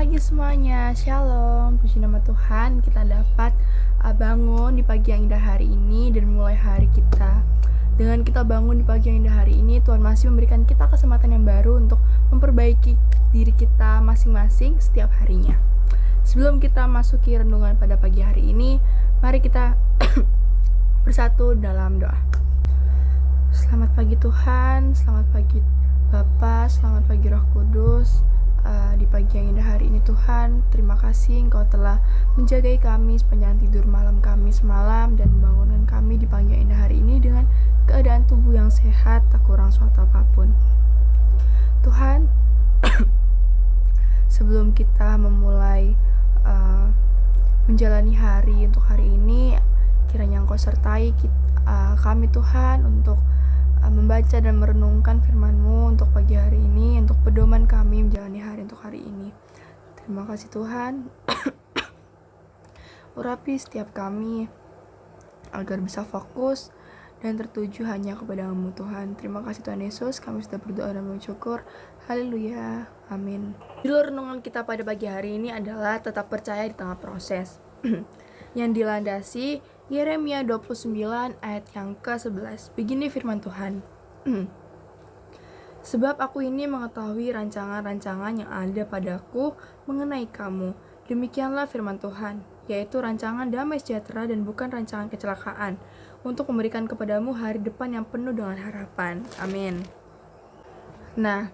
pagi semuanya, Shalom, puji nama Tuhan. Kita dapat bangun di pagi yang indah hari ini dan mulai hari kita. Dengan kita bangun di pagi yang indah hari ini, Tuhan masih memberikan kita kesempatan yang baru untuk memperbaiki diri kita masing-masing setiap harinya. Sebelum kita masuki renungan pada pagi hari ini, mari kita bersatu dalam doa. Selamat pagi Tuhan, selamat pagi Bapa, selamat pagi Roh Kudus. Di pagi yang indah hari ini Tuhan, terima kasih Engkau telah menjagai kami sepanjang tidur malam kami semalam dan membangunkan kami di pagi yang indah hari ini dengan keadaan tubuh yang sehat, tak kurang suatu apapun. Tuhan, sebelum kita memulai menjalani hari untuk hari ini, kiranya Engkau sertai kami Tuhan untuk membaca dan merenungkan firman-Mu untuk pagi hari ini, untuk pedoman kami menjalani hari untuk hari ini. Terima kasih Tuhan. Urapi setiap kami agar bisa fokus dan tertuju hanya kepada-Mu Tuhan. Terima kasih Tuhan Yesus, kami sudah berdoa dan bersyukur. Haleluya, amin. Judul renungan kita pada pagi hari ini adalah tetap percaya di tengah proses. Yang dilandasi Yeremia 29 ayat yang ke-11. Begini firman Tuhan. Sebab aku ini mengetahui rancangan-rancangan yang ada padaku mengenai kamu. Demikianlah firman Tuhan, yaitu rancangan damai sejahtera dan bukan rancangan kecelakaan, untuk memberikan kepadamu hari depan yang penuh dengan harapan. Amin. Nah,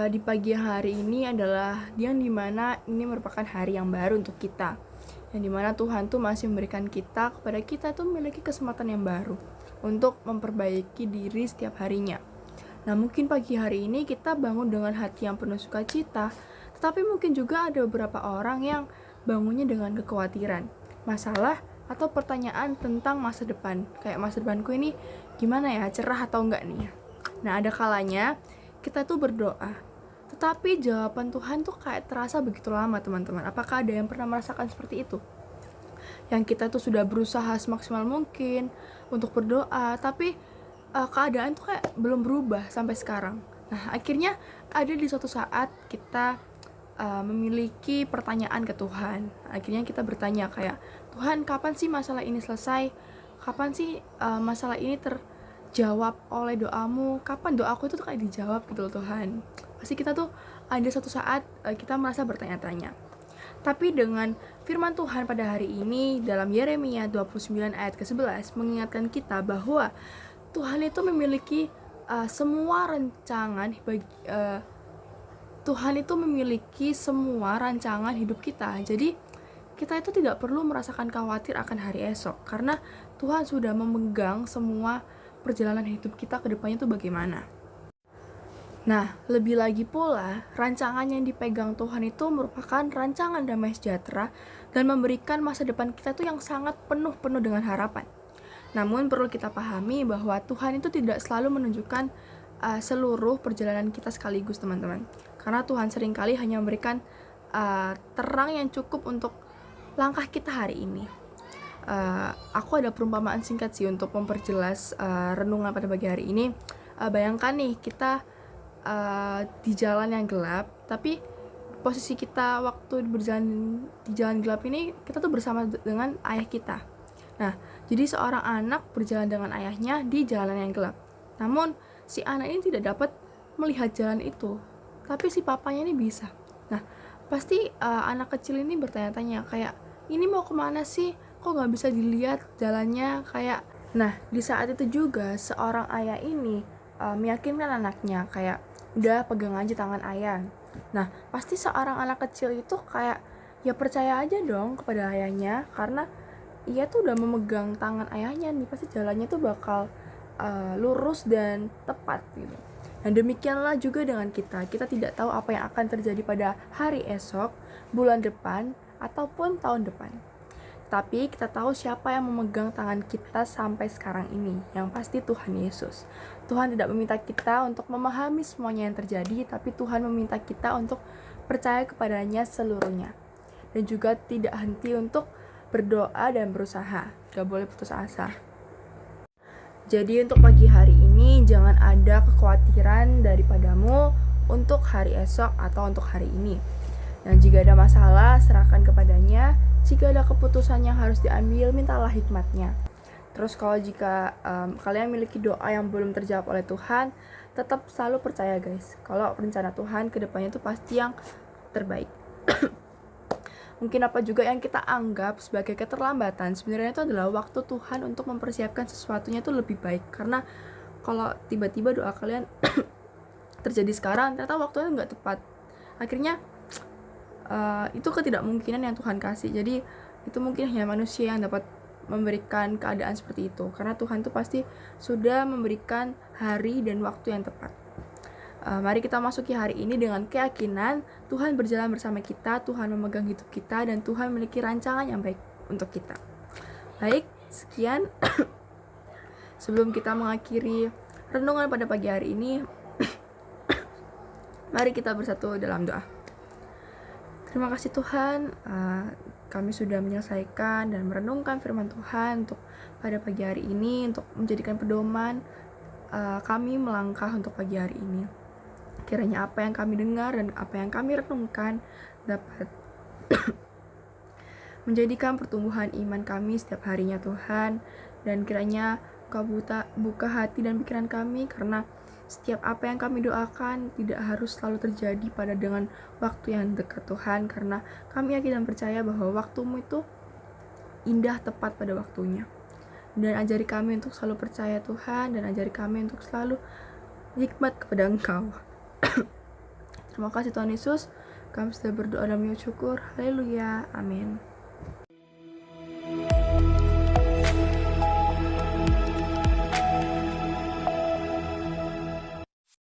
di pagi hari ini adalah yang dimana ini merupakan hari yang baru untuk kita, yang dimana Tuhan tuh masih memberikan kepada kita tuh memiliki kesempatan yang baru untuk memperbaiki diri setiap harinya. Nah, mungkin pagi hari ini kita bangun dengan hati yang penuh sukacita, tetapi mungkin juga ada beberapa orang yang bangunnya dengan kekhawatiran, masalah atau pertanyaan tentang masa depan. Kayak masa depanku ini gimana ya, cerah atau enggak nih? Nah, ada kalanya kita tuh berdoa, tetapi jawaban Tuhan tuh kayak terasa begitu lama, teman-teman. Apakah ada yang pernah merasakan seperti itu? Yang kita tuh sudah berusaha semaksimal mungkin untuk berdoa, tapi keadaan tuh kayak belum berubah sampai sekarang. Nah, akhirnya ada di suatu saat kita memiliki pertanyaan ke Tuhan. Akhirnya kita bertanya kayak, Tuhan, kapan sih masalah ini selesai? Kapan sih masalah ini terjawab oleh doamu? Kapan doaku itu tuh kayak dijawab gitu loh Tuhan? Pasti kita tuh ada suatu saat kita merasa bertanya-tanya. Tapi dengan firman Tuhan pada hari ini dalam Yeremia 29 ayat ke-11 mengingatkan kita bahwa Tuhan itu memiliki semua rancangan Tuhan itu memiliki semua rancangan hidup kita. Jadi kita itu tidak perlu merasakan khawatir akan hari esok, karena Tuhan sudah memegang semua perjalanan hidup kita ke depannya itu bagaimana. Nah, lebih lagi pula, rancangan yang dipegang Tuhan itu merupakan rancangan damai sejahtera dan memberikan masa depan kita tuh yang sangat penuh dengan harapan. Namun perlu kita pahami bahwa Tuhan itu tidak selalu menunjukkan seluruh perjalanan kita sekaligus, teman-teman. Karena Tuhan seringkali hanya memberikan terang yang cukup untuk langkah kita hari ini. Aku ada perumpamaan singkat sih untuk memperjelas renungan pada pagi hari ini. Bayangkan nih, kita di jalan yang gelap, tapi posisi kita waktu berjalan di jalan gelap ini, kita tuh bersama dengan ayah kita. Nah, jadi seorang anak berjalan dengan ayahnya di jalan yang gelap. Namun, si anak ini tidak dapat melihat jalan itu, tapi si papanya ini bisa. Nah, pasti anak kecil ini bertanya-tanya kayak, ini mau kemana sih? Kok gak bisa dilihat jalannya? Kayak, nah, di saat itu juga seorang ayah ini meyakinkan anaknya kayak, udah pegang aja tangan ayah. Nah, pasti seorang anak kecil itu kayak, ya percaya aja dong kepada ayahnya, karena ia tuh udah memegang tangan ayahnya nih, pasti jalannya tuh bakal lurus dan tepat gitu. Dan demikianlah juga dengan kita tidak tahu apa yang akan terjadi pada hari esok, bulan depan, ataupun tahun depan. Tapi kita tahu siapa yang memegang tangan kita sampai sekarang ini, yang pasti Tuhan Yesus. Tuhan tidak meminta kita untuk memahami semuanya yang terjadi, tapi Tuhan meminta kita untuk percaya kepadanya seluruhnya. Dan juga tidak henti untuk berdoa dan berusaha, gak boleh putus asa. Jadi untuk pagi hari ini jangan ada kekhawatiran daripadamu untuk hari esok atau untuk hari ini. Dan jika ada masalah, serahkan kepadanya. Jika ada keputusan yang harus diambil, mintalah hikmatnya. Terus kalau jika kalian memiliki doa yang belum terjawab oleh Tuhan, tetap selalu percaya guys, kalau rencana Tuhan ke depannya itu pasti yang terbaik. Mungkin apa juga yang kita anggap sebagai keterlambatan, sebenarnya itu adalah waktu Tuhan untuk mempersiapkan sesuatunya itu lebih baik. Karena kalau tiba-tiba doa kalian terjadi sekarang, ternyata waktunya nggak tepat, akhirnya itu ketidakmungkinan yang Tuhan kasih. Jadi itu mungkin hanya manusia yang dapat memberikan keadaan seperti itu, karena Tuhan itu pasti sudah memberikan hari dan waktu yang tepat. Mari kita masuki hari ini dengan keyakinan Tuhan berjalan bersama kita, Tuhan memegang hidup kita, dan Tuhan memiliki rancangan yang baik untuk kita. Baik, sekian. Sebelum kita mengakhiri renungan pada pagi hari ini, mari kita bersatu dalam doa. Terima kasih Tuhan, kami sudah menyelesaikan dan merenungkan firman Tuhan untuk pada pagi hari ini, untuk menjadikan pedoman kami melangkah untuk pagi hari ini. Kiranya apa yang kami dengar dan apa yang kami renungkan dapat menjadikan pertumbuhan iman kami setiap harinya Tuhan. Dan kiranya Kau buka hati dan pikiran kami, karena setiap apa yang kami doakan tidak harus selalu terjadi pada dengan waktu yang dekat Tuhan, karena kami yakin dan percaya bahwa waktu-Mu itu indah tepat pada waktunya. Dan ajari kami untuk selalu percaya Tuhan, dan ajari kami untuk selalu hikmat kepada Engkau. Terima kasih Tuhan Yesus, kami sudah berdoa dan mengucap syukur. Haleluya, amin.